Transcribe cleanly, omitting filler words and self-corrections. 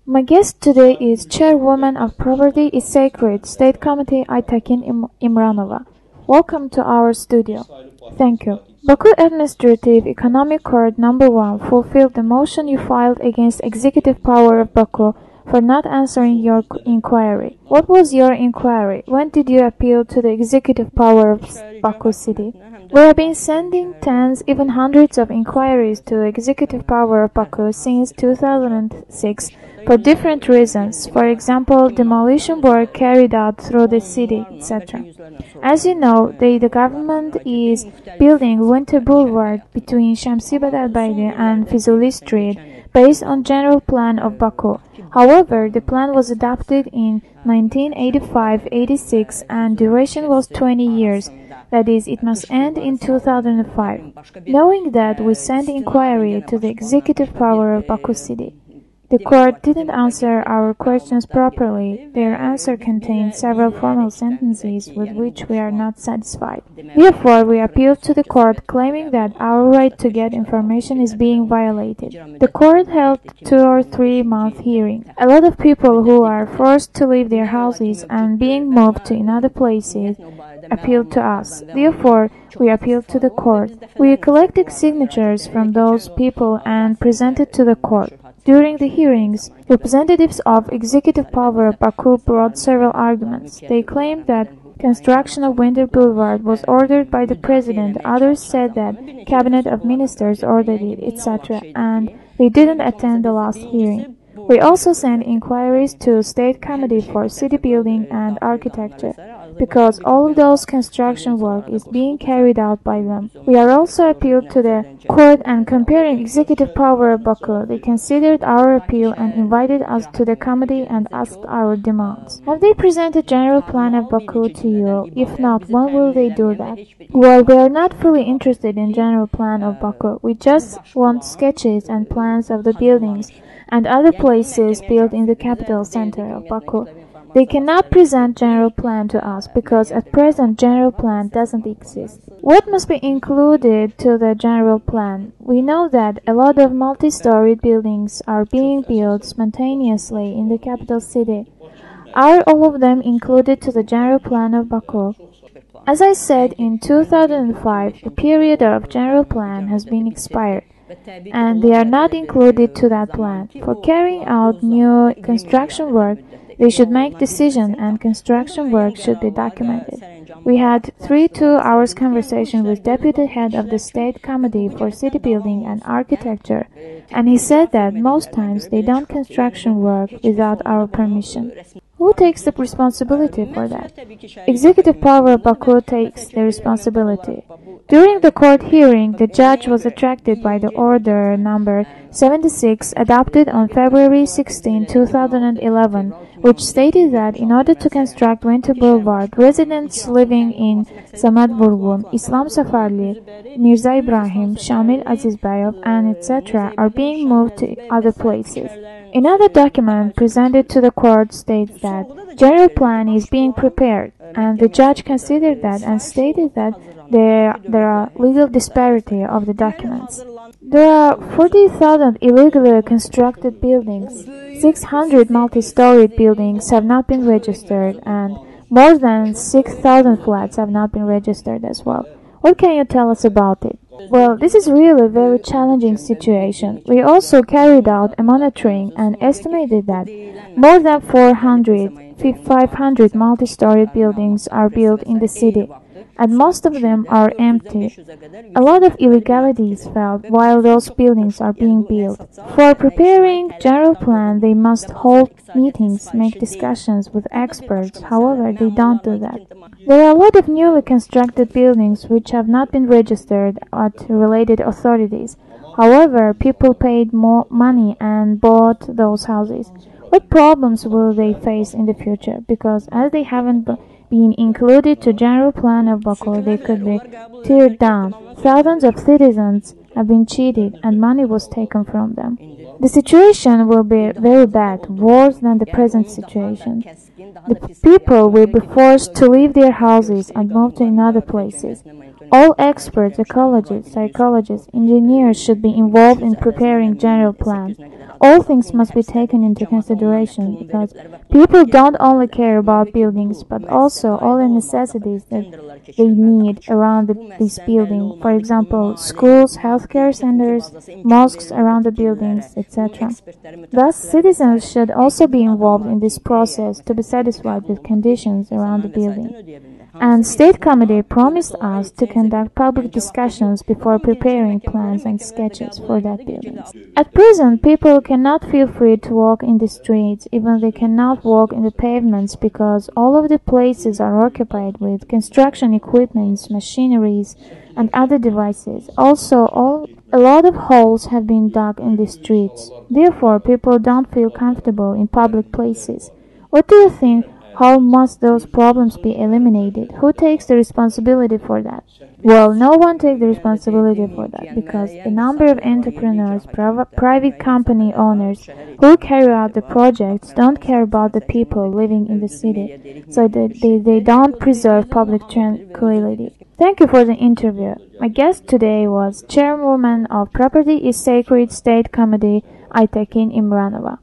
My guest today is Chairwoman of Property is Sacred State Committee Aytekin Imranova. Welcome to our studio. Thank you. Baku Administrative Economic Court Number 1 fulfilled the motion you filed against Executive Power of Baku for not answering your inquiry. What was your inquiry? When did you appeal to the Executive Power of Baku City? We have been sending tens, even hundreds of inquiries to Executive Power of Baku since 2006 for different reasons, for example, demolition work carried out through the city, etc. As you know, the government is building Winter Boulevard between Shamsibad al-Bayli and Fizuli Street based on general plan of Baku. However, the plan was adopted in 1985-86 and duration was 20 years. That is, it must end in 2005. Knowing that, we sent inquiry to the Executive Power of Baku City. The court didn't answer our questions properly. Their answer contained several formal sentences with which we are not satisfied. Therefore, we appealed to the court claiming that our right to get information is being violated. The court held 2 or 3 month hearing. A lot of people who are forced to leave their houses and being moved to another places appealed to us. Therefore, we appealed to the court. We collected signatures from those people and presented to the court. During the hearings, representatives of Executive Power of Baku brought several arguments. They claimed that construction of Winter Boulevard was ordered by the President, others said that Cabinet of Ministers ordered it, etc., and they didn't attend the last hearing. We also sent inquiries to State Committee for City Building and Architecture, because all of those construction work is being carried out by them. We are also appealed to the court and comparing Executive Power of Baku. They considered our appeal and invited us to the committee and asked our demands. Have they presented general plan of Baku to you? If not, when will they do that? Well, we are not fully interested in general plan of Baku. We just want sketches and plans of the buildings and other places built in the capital center of Baku. They cannot present general plan to us because at present general plan doesn't exist. What must be included to the general plan? We know that a lot of multi-storied buildings are being built spontaneously in the capital city. Are all of them included to the general plan of Baku? As I said, in 2005, the period of general plan has been expired, and they are not included to that plan. For carrying out new construction work, they should make decision and construction work should be documented. We had 3 2-hour conversation with Deputy Head of the State Committee for City Building and Architecture, and he said that most times they don't construction work without our permission. Who takes the responsibility for that? Executive Power of Baku takes the responsibility. During the court hearing, the judge was attracted by the order number 76 adopted on February 16, 2011, which stated that in order to construct Winter Boulevard, residents living in Samad Vurgun, Islam Safarli, Mirza Ibrahim, Shamil Azizbayov, and etc. are being moved to other places. Another document presented to the court states that general plan is being prepared, and the judge considered that and stated that there are legal disparity of the documents. There are 40,000 illegally constructed buildings, 600 multi-storied buildings have not been registered, and more than 6,000 flats have not been registered as well. What can you tell us about it? Well, this is really a very challenging situation. We also carried out a monitoring and estimated that more than 500 multi-storied buildings are built in the city, and most of them are empty. A lot of illegality is felt while those buildings are being built. For preparing general plan, they must hold meetings, make discussions with experts. However, they don't do that. There are a lot of newly constructed buildings which have not been registered at related authorities. However, people paid more money and bought those houses. What problems will they face in the future? Because as they haven't been included to general plan of Baku, they could be teared down. Thousands of citizens have been cheated and money was taken from them. The situation will be very bad, worse than the present situation. The people will be forced to leave their houses and move to another places. All experts, ecologists, psychologists, engineers should be involved in preparing general plans. All things must be taken into consideration because people don't only care about buildings but also all the necessities that they need around this building. For example, schools, healthcare centers, mosques around the buildings, etc. Thus, citizens should also be involved in this process to be satisfied with conditions around the building. And State Committee promised us to conduct public discussions before preparing plans and sketches for that building. At present, people cannot feel free to walk in the streets, even they cannot walk in the pavements because all of the places are occupied with construction equipments, machineries, and other devices. Also, a lot of holes have been dug in the streets. Therefore, people don't feel comfortable in public places. What do you think? How must those problems be eliminated? Who takes the responsibility for that? Well, no one takes the responsibility for that because a number of entrepreneurs, private company owners who carry out the projects don't care about the people living in the city, so they don't preserve public tranquility. Thank you for the interview. My guest today was Chairwoman of Property is Sacred State Committee, Aytekin Imranova.